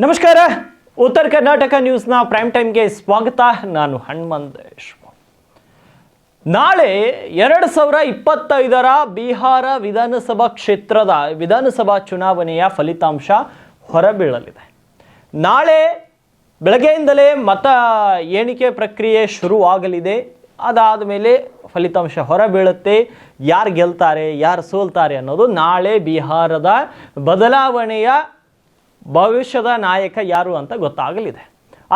ನಮಸ್ಕಾರ. ಉತ್ತರ ಕರ್ನಾಟಕ ನ್ಯೂಸ್ನ ಪ್ರೈಮ್ ಟೈಮ್ಗೆ ಸ್ವಾಗತ. ನಾನು ಹನುಮಂತೇಶ್. ನಾಳೆ 2025ರ ಬಿಹಾರ ವಿಧಾನಸಭಾ ಕ್ಷೇತ್ರದ ವಿಧಾನಸಭಾ ಚುನಾವಣೆಯ ಫಲಿತಾಂಶ ಹೊರಬೀಳಲಿದೆ. ನಾಳೆ ಬೆಳಗ್ಗೆಯಿಂದಲೇ ಮತ ಎಣಿಕೆ ಪ್ರಕ್ರಿಯೆ ಶುರುವಾಗಲಿದೆ. ಅದಾದ ಮೇಲೆ ಫಲಿತಾಂಶ ಹೊರಬೀಳುತ್ತೆ. ಯಾರು ಗೆಲ್ತಾರೆ, ಯಾರು ಸೋಲ್ತಾರೆ ಅನ್ನೋದು ನಾಳೆ ಬಿಹಾರದ ಬದಲಾವಣೆಯ ಭವಿಷ್ಯದ ನಾಯಕ ಯಾರು ಅಂತ ಗೊತ್ತಾಗಲಿದೆ.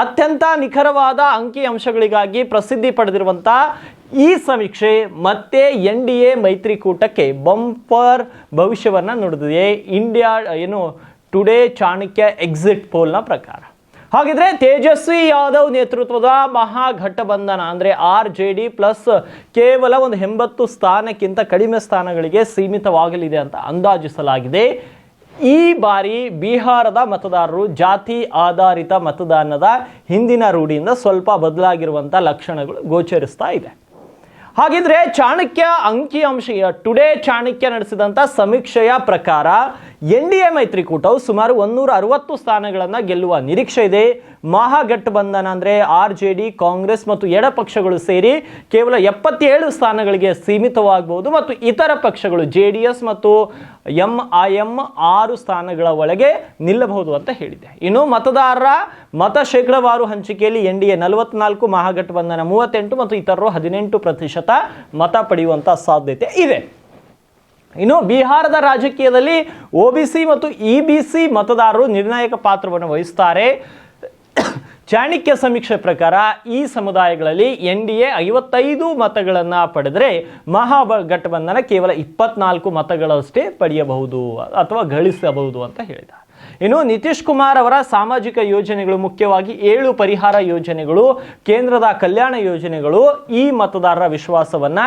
ಅತ್ಯಂತ ನಿಖರವಾದ ಅಂಕಿ ಅಂಶಗಳಿಗಾಗಿ ಪ್ರಸಿದ್ಧಿ ಪಡೆದಿರುವಂಥ ಈ ಸಮೀಕ್ಷೆ ಮತ್ತೆ NDA ಮೈತ್ರಿಕೂಟಕ್ಕೆ ಬಂಪರ್ ಭವಿಷ್ಯವನ್ನು ನುಡಿದಿದೆ. ಇಂಡಿಯಾ ಟುಡೇ ಚಾಣಕ್ಯ ಎಕ್ಸಿಟ್ ಪೋಲ್ನ ಪ್ರಕಾರ. ಹಾಗಿದ್ರೆ ತೇಜಸ್ವಿ ಯಾದವ್ ನೇತೃತ್ವದ ಮಹಾಗಠಬಂಧನ ಅಂದರೆ RJD ಪ್ಲಸ್ ಕೇವಲ ಒಂದು 80 ಸ್ಥಾನಕ್ಕಿಂತ ಕಡಿಮೆ ಸ್ಥಾನಗಳಿಗೆ ಸೀಮಿತವಾಗಲಿದೆ ಅಂತ ಅಂದಾಜಿಸಲಾಗಿದೆ. ಈ ಬಾರಿ ಬಿಹಾರದ ಮತದಾರರು ಜಾತಿ ಆಧಾರಿತ ಮತದಾನದ ಹಿಂದಿನ ರೂಢಿಯಿಂದ ಸ್ವಲ್ಪ ಬದಲಾಗಿರುವಂಥ ಲಕ್ಷಣಗಳು ಗೋಚರಿಸ್ತಾ ಇದೆ. ಹಾಗಿದ್ರೆ ಚಾಣಕ್ಯ ಅಂಕಿಅಂಶ ಟುಡೇ ಚಾಣಕ್ಯ ನಡೆಸಿದಂಥ ಸಮೀಕ್ಷೆಯ ಪ್ರಕಾರ NDA ಮೈತ್ರಿಕೂಟವು ಸುಮಾರು 160 ಸ್ಥಾನಗಳನ್ನು ಗೆಲ್ಲುವ ನಿರೀಕ್ಷೆ ಇದೆ. ಮಹಾಗಠಬಂಧನ ಅಂದರೆ RJD, ಕಾಂಗ್ರೆಸ್ ಮತ್ತು ಎಡಪಕ್ಷಗಳು ಸೇರಿ ಕೇವಲ 77 ಸ್ಥಾನಗಳಿಗೆ ಸೀಮಿತವಾಗಬಹುದು ಮತ್ತು ಇತರ ಪಕ್ಷಗಳು JDS ಮತ್ತು MIM 6 ಸ್ಥಾನಗಳ ಒಳಗೆ ನಿಲ್ಲಬಹುದು ಅಂತ ಹೇಳಿದೆ. ಇನ್ನು ಮತದಾರರ ಮತ ಶೇಕಡಾವಾರು ಹಂಚಿಕೆಯಲ್ಲಿ NDA 44, ಮಹಾಗಠಬಂಧನ 38 ಮತ್ತು ಇತರರು 18% ಮತ ಪಡೆಯುವಂಥ ಸಾಧ್ಯತೆ ಇದೆ. ಇನ್ನು ಬಿಹಾರದ ರಾಜಕೀಯದಲ್ಲಿ OBC ಮತ್ತು EBC ಮತದಾರರು ನಿರ್ಣಾಯಕ ಪಾತ್ರವನ್ನು ವಹಿಸುತ್ತಾರೆ. ಚಾಣಕ್ಯ ಸಮೀಕ್ಷೆ ಪ್ರಕಾರ ಈ ಸಮುದಾಯಗಳಲ್ಲಿ NDA 55 ಮತಗಳನ್ನು ಪಡೆದರೆ ಮಹಾಗಠಬಂಧನ ಕೇವಲ 24 ಮತಗಳಷ್ಟೇ ಪಡೆಯಬಹುದು ಅಥವಾ ಗಳಿಸಬಹುದು ಅಂತ ಹೇಳಿದ್ದಾರೆ. ಇನ್ನು ನಿತೀಶ್ ಕುಮಾರ್ ಅವರ ಸಾಮಾಜಿಕ ಯೋಜನೆಗಳು, ಮುಖ್ಯವಾಗಿ 7 ಪರಿಹಾರ ಯೋಜನೆಗಳು, ಕೇಂದ್ರದ ಕಲ್ಯಾಣ ಯೋಜನೆಗಳು ಈ ಮತದಾರರ ವಿಶ್ವಾಸವನ್ನ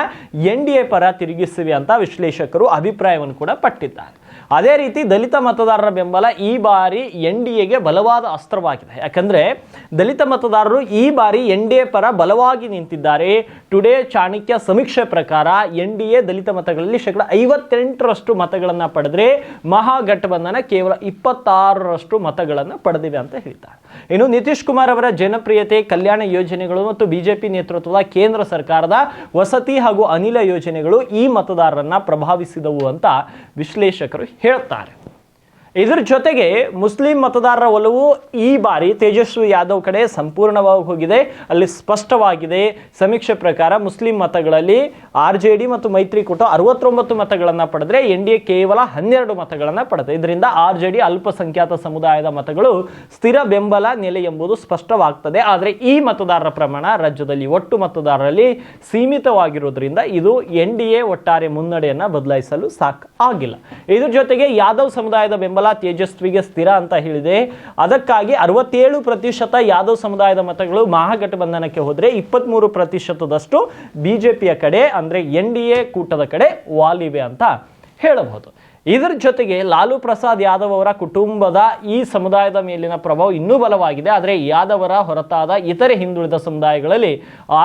NDA ಪರ ತಿರುಗಿಸಿವೆ ಅಂತ ವಿಶ್ಲೇಷಕರು ಅಭಿಪ್ರಾಯವನ್ನು ಕೂಡ ಪಟ್ಟಿದ್ದಾರೆ. ಅದೇ ರೀತಿ ದಲಿತ ಮತದಾರರ ಬೆಂಬಲ ಈ ಬಾರಿ NDAಗೆ ಬಲವಾದ ಅಸ್ತ್ರವಾಗಿದೆ. ಯಾಕಂದ್ರೆ ದಲಿತ ಮತದಾರರು ಈ ಬಾರಿ NDA ಪರ ಬಲವಾಗಿ ನಿಂತಿದ್ದಾರೆ. ಟುಡೇ ಚಾಣಕ್ಯ ಸಮೀಕ್ಷೆ ಪ್ರಕಾರ NDA ದಲಿತ ಮತಗಳಲ್ಲಿ 58% ಮತಗಳನ್ನು ಪಡೆದರೆ ಮಹಾಗಠಬಂಧನ ಕೇವಲ 26% ಮತಗಳನ್ನು ಪಡೆದಿವೆ ಅಂತ ಹೇಳ್ತಾರೆ. ಇನ್ನು ನಿತೀಶ್ ಕುಮಾರ್ ಅವರ ಜನಪ್ರಿಯತೆ, ಕಲ್ಯಾಣ ಯೋಜನೆಗಳು ಮತ್ತು ಬಿಜೆಪಿ ನೇತೃತ್ವದ ಕೇಂದ್ರ ಸರ್ಕಾರದ ವಸತಿ ಹಾಗೂ ಅನಿಲ ಯೋಜನೆಗಳು ಈ ಮತದಾರರನ್ನ ಪ್ರಭಾವಿಸಿದವು ಅಂತ ವಿಶ್ಲೇಷಕರು ಹೇಳ್ತಾರೆ. ಇದರ ಜೊತೆಗೆ ಮುಸ್ಲಿಂ ಮತದಾರರ ಒಲವು ಈ ಬಾರಿ ತೇಜಸ್ವಿ ಯಾದವ್ ಕಡೆ ಸಂಪೂರ್ಣವಾಗಿ ಹೋಗಿದೆ. ಅಲ್ಲಿ ಸ್ಪಷ್ಟವಾಗಿದೆ. ಸಮೀಕ್ಷೆ ಪ್ರಕಾರ ಮುಸ್ಲಿಂ ಮತಗಳಲ್ಲಿ RJD ಮತ್ತು ಮೈತ್ರಿಕೂಟ 69 ಮತಗಳನ್ನು ಪಡೆದರೆ NDA ಕೇವಲ 12 ಮತಗಳನ್ನು ಪಡೆದಿದೆ. ಇದರಿಂದ RJD ಅಲ್ಪಸಂಖ್ಯಾತ ಸಮುದಾಯದ ಮತಗಳು ಸ್ಥಿರ ಬೆಂಬಲ ನೆಲೆ ಎಂಬುದು ಸ್ಪಷ್ಟವಾಗ್ತದೆ. ಆದರೆ ಈ ಮತದಾರರ ಪ್ರಮಾಣ ರಾಜ್ಯದಲ್ಲಿ ಒಟ್ಟು ಮತದಾರರಲ್ಲಿ ಸೀಮಿತವಾಗಿರೋದ್ರಿಂದ ಇದು NDA ಒಟ್ಟಾರೆ ಮುನ್ನಡೆಯನ್ನು ಬದಲಾಯಿಸಲು ಆಗಿಲ್ಲ. ಇದ್ರ ಜೊತೆಗೆ ಯಾದವ್ ಸಮುದಾಯದ ಬೆಂಬಲ ತೇಜಸ್ವಿಗೆ ಸ್ಥಿರ ಅಂತ ಹೇಳಿದೆ. ಅದಕ್ಕಾಗಿ 67% ಯಾದವ್ ಸಮುದಾಯದ ಮತಗಳು ಮಹಾಗಠಬಂಧನಕ್ಕೆ ಹೋದರೆ 23%ದಷ್ಟು ಬಿಜೆಪಿಯ ಕಡೆ ಅಂದ್ರೆ NDA ಕೂಟದ ಕಡೆ ವಾಲಿವೆ ಅಂತ ಹೇಳಬಹುದು. ಇದರ ಜೊತೆಗೆ ಲಾಲು ಪ್ರಸಾದ್ ಯಾದವ್ ಅವರ ಕುಟುಂಬದ ಈ ಸಮುದಾಯದ ಮೇಲಿನ ಪ್ರಭಾವ ಇನ್ನೂ ಬಲವಾಗಿದೆ. ಆದರೆ ಯಾದವರ ಹೊರತಾದ ಇತರೆ ಹಿಂದುಳಿದ ಸಮುದಾಯಗಳಲ್ಲಿ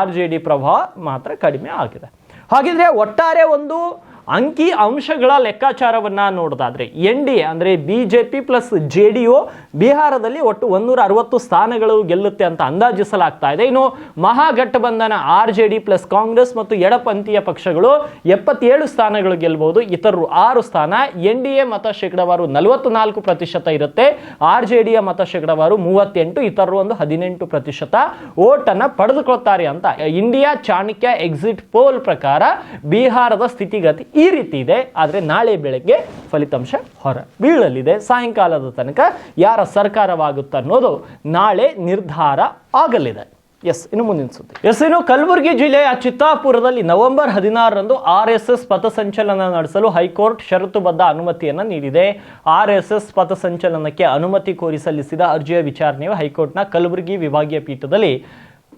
RJD ಪ್ರಭಾವ ಮಾತ್ರ ಕಡಿಮೆ ಆಗಿದೆ. ಹಾಗಿದ್ರೆ ಒಟ್ಟಾರೆ ಒಂದು ಅಂಕಿ ಅಂಶಗಳ ಲೆಕ್ಕಾಚಾರವನ್ನ ನೋಡೋದಾದ್ರೆ NDA ಅಂದ್ರೆ ಬಿಜೆಪಿ ಪ್ಲಸ್ JDO ಬಿಹಾರದಲ್ಲಿ ಒಟ್ಟು 160 ಸ್ಥಾನಗಳು ಗೆಲ್ಲುತ್ತೆ ಅಂತ ಅಂದಾಜಿಸಲಾಗ್ತಾ ಇದೆ. ಇನ್ನು ಮಹಾಗಠಬಂಧನ RJD ಪ್ಲಸ್ ಕಾಂಗ್ರೆಸ್ ಮತ್ತು ಎಡಪಂಥೀಯ ಪಕ್ಷಗಳು 77 ಸ್ಥಾನಗಳು ಗೆಲ್ಲಬಹುದು. ಇತರರು 6 ಸ್ಥಾನ. NDA ಮತ ಶೇಕಡಾವಾರು 44% ಇರುತ್ತೆ. RJDಯ ಮತ ಶೇಕಡಾವಾರು 38, ಇತರರು ಒಂದು 18% ಓಟ್ ಅನ್ನ ಪಡೆದುಕೊಳ್ತಾರೆ ಅಂತ ಇಂಡಿಯಾ ಚಾಣಕ್ಯ ಎಕ್ಸಿಟ್ ಪೋಲ್ ಪ್ರಕಾರ ಬಿಹಾರದ ಸ್ಥಿತಿಗತಿ ಈ ರೀತಿ ಇದೆ. ಆದರೆ ನಾಳೆ ಬೆಳಗ್ಗೆ ಫಲಿತಾಂಶ ಹೊರ ಬೀಳಲಿದೆ. ಸಾಯಂಕಾಲದ ತನಕ ಯಾರ ಸರ್ಕಾರವಾಗುತ್ತೆ ಅನ್ನೋದು ನಾಳೆ ನಿರ್ಧಾರ ಆಗಲಿದೆ. ಇನ್ನು ಮುಂದಿನ ಸುದ್ದಿ. ಇನ್ನು ಕಲಬುರಗಿ ಜಿಲ್ಲೆಯ ಚಿತ್ತಾಪುರದಲ್ಲಿ ನವೆಂಬರ್ 16ರಂದು RSS ಪಥಸಂಚಲನ ನಡೆಸಲು ಹೈಕೋರ್ಟ್ ಷರತ್ತುಬದ್ಧ ಅನುಮತಿಯನ್ನು ನೀಡಿದೆ. RSS ಪಥಸಂಚಲನಕ್ಕೆ ಅನುಮತಿ ಕೋರಿ ಸಲ್ಲಿಸಿದ ಅರ್ಜಿಯ ವಿಚಾರಣೆಯು ಹೈಕೋರ್ಟ್ನ ಕಲಬುರಗಿ ವಿಭಾಗೀಯ ಪೀಠದಲ್ಲಿ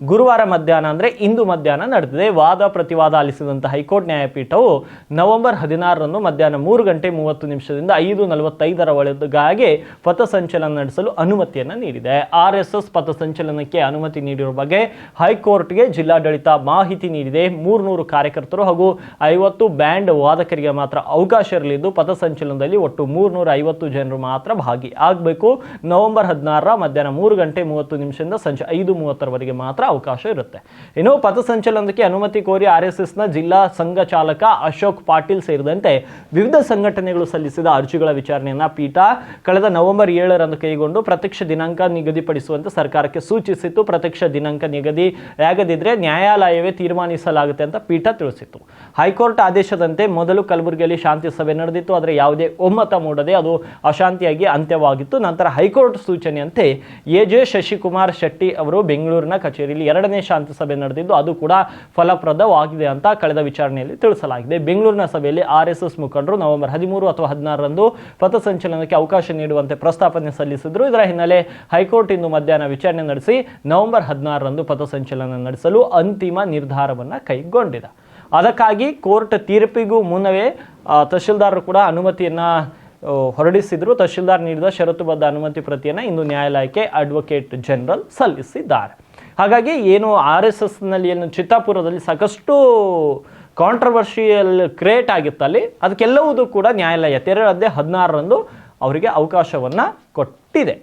ಗುರುವಾರ ಮಧ್ಯಾಹ್ನ ಅಂದರೆ ಇಂದು ಮಧ್ಯಾಹ್ನ ನಡೆದಿದೆ. ವಾದ ಪ್ರತಿವಾದ ಆಲಿಸಿದಂಥ ಹೈಕೋರ್ಟ್ ನ್ಯಾಯಪೀಠವು ನವೆಂಬರ್ 16ರಂದು ಮಧ್ಯಾಹ್ನ 3:30 5:45 ಒಳಗಾಗಿ ಪಥಸಂಚಲನ ನಡೆಸಲು ಅನುಮತಿಯನ್ನು ನೀಡಿದೆ. RSS ಪಥಸಂಚಲನಕ್ಕೆ ಅನುಮತಿ ನೀಡಿರುವ ಬಗ್ಗೆ ಹೈಕೋರ್ಟ್ಗೆ ಜಿಲ್ಲಾಡಳಿತ ಮಾಹಿತಿ ನೀಡಿದೆ. 300 ಕಾರ್ಯಕರ್ತರು ಹಾಗೂ 50 ಬ್ಯಾಂಡ್ ವಾದಕರಿಗೆ ಮಾತ್ರ ಅವಕಾಶ ಇರಲಿದ್ದು ಪಥಸಂಚಲನದಲ್ಲಿ ಒಟ್ಟು 350 ಜನರು ಮಾತ್ರ ಭಾಗಿಯಾಗಬೇಕು. ನವೆಂಬರ್ 16ರ ಮಧ್ಯಾಹ್ನ 3:30 ಸಂಜೆ 5:30 ಮಾತ್ರ ಅವಕಾಶ ಇರುತ್ತೆ. ಇನ್ನು ಪಥಸಂಚಲನಕ್ಕೆ ಅನುಮತಿ ಕೋರಿ RSSನ ಜಿಲ್ಲಾ ಸಂಘ ಚಾಲಕ ಅಶೋಕ್ ಪಾಟೀಲ್ ಸೇರಿದಂತೆ ವಿವಿಧ ಸಂಘಟನೆಗಳು ಸಲ್ಲಿಸಿದ ಅರ್ಜಿಗಳ ವಿಚಾರಣೆಯನ್ನ ಪೀಠ ಕಳೆದ ನವೆಂಬರ್ 7ರಂದು ಕೈಗೊಂಡು ಪ್ರತ್ಯಕ್ಷ ದಿನಾಂಕ ನಿಗದಿಪಡಿಸುವಂತೆ ಸರ್ಕಾರಕ್ಕೆ ಸೂಚಿಸಿತ್ತು. ಪ್ರತ್ಯಕ್ಷ ದಿನಾಂಕ ನಿಗದಿಯಾಗದಿದ್ರೆ ನ್ಯಾಯಾಲಯವೇ ತೀರ್ಮಾನಿಸಲಾಗುತ್ತೆ ಅಂತ ಪೀಠ ತಿಳಿಸಿತ್ತು. ಹೈಕೋರ್ಟ್ ಆದೇಶದಂತೆ ಮೊದಲು ಕಲಬುರಗಿಯಲ್ಲಿ ಶಾಂತಿ ಸಭೆ ನಡೆದಿತ್ತು. ಆದರೆ ಯಾವುದೇ ಒಮ್ಮತ ಮೂಡದೆ ಅದು ಅಶಾಂತಿಯಾಗಿ ಅಂತ್ಯವಾಗಿತ್ತು. ನಂತರ ಹೈಕೋರ್ಟ್ ಸೂಚನೆಯಂತೆ AJ ಶಶಿಕುಮಾರ್ ಶೆಟ್ಟಿ ಅವರು ಬೆಂಗಳೂರಿನ ಕಚೇರಿಯಲ್ಲಿ 2ನೇ ಶಾಂತಿ ಸಭೆ ನಡೆದಿದ್ದು ಅದು ಕೂಡ ಫಲಪ್ರದವಾಗಿದೆ ಅಂತ ಕಳೆದ ವಿಚಾರಣೆಯಲ್ಲಿ ತಿಳಿಸಲಾಗಿದೆ. ಬೆಂಗಳೂರಿನ ಸಭೆಯಲ್ಲಿ RSS ಮುಖಂಡರು ನವೆಂಬರ್ 13 ಅಥವಾ 16ರಂದು ಪಥಸಂಚಲನಕ್ಕೆ ಅವಕಾಶ ನೀಡುವಂತೆ ಪ್ರಸ್ತಾಪನೆ ಸಲ್ಲಿಸಿದ್ರು. ಇದರ ಹಿನ್ನೆಲೆ ಹೈಕೋರ್ಟ್ ಇಂದು ಮಧ್ಯಾಹ್ನ ವಿಚಾರಣೆ ನಡೆಸಿ ನವೆಂಬರ್ 16ರಂದು ಪಥಸಂಚಲನ ನಡೆಸಲು ಅಂತಿಮ ನಿರ್ಧಾರವನ್ನು ಕೈಗೊಂಡಿದೆ. ಅದಕ್ಕಾಗಿ ಕೋರ್ಟ್ ತೀರ್ಪಿಗೂ ಮುನ್ನವೇ ತಹಶೀಲ್ದಾರರು ಕೂಡ ಅನುಮತಿಯನ್ನ ಹೊರಡಿಸಿದ್ರು. ತಹಶೀಲ್ದಾರ್ ನೀಡಿದ ಷರತ್ತುಬದ್ಧ ಅನುಮತಿ ಪ್ರತಿಯನ್ನು ಇಂದು ನ್ಯಾಯಾಲಯಕ್ಕೆ ಅಡ್ವೊಕೇಟ್ ಜನರಲ್ ಸಲ್ಲಿಸಿದ್ದಾರೆ. ಹಾಗಾಗಿ ಏನು RSSನಲ್ಲಿ ಏನು ಚಿತ್ತಾಪುರದಲ್ಲಿ ಸಾಕಷ್ಟು ಕಾಂಟ್ರವರ್ಷಿಯಲ್ ಕ್ರಿಯೇಟ್ ಆಗಿತ್ತಲ್ಲಿ ಅದಕ್ಕೆಲ್ಲವೂ ಕೂಡ ನ್ಯಾಯಾಲಯ 16ರಂದು ಅವರಿಗೆ ಅವಕಾಶವನ್ನು ಕೊಟ್ಟಿದೆ.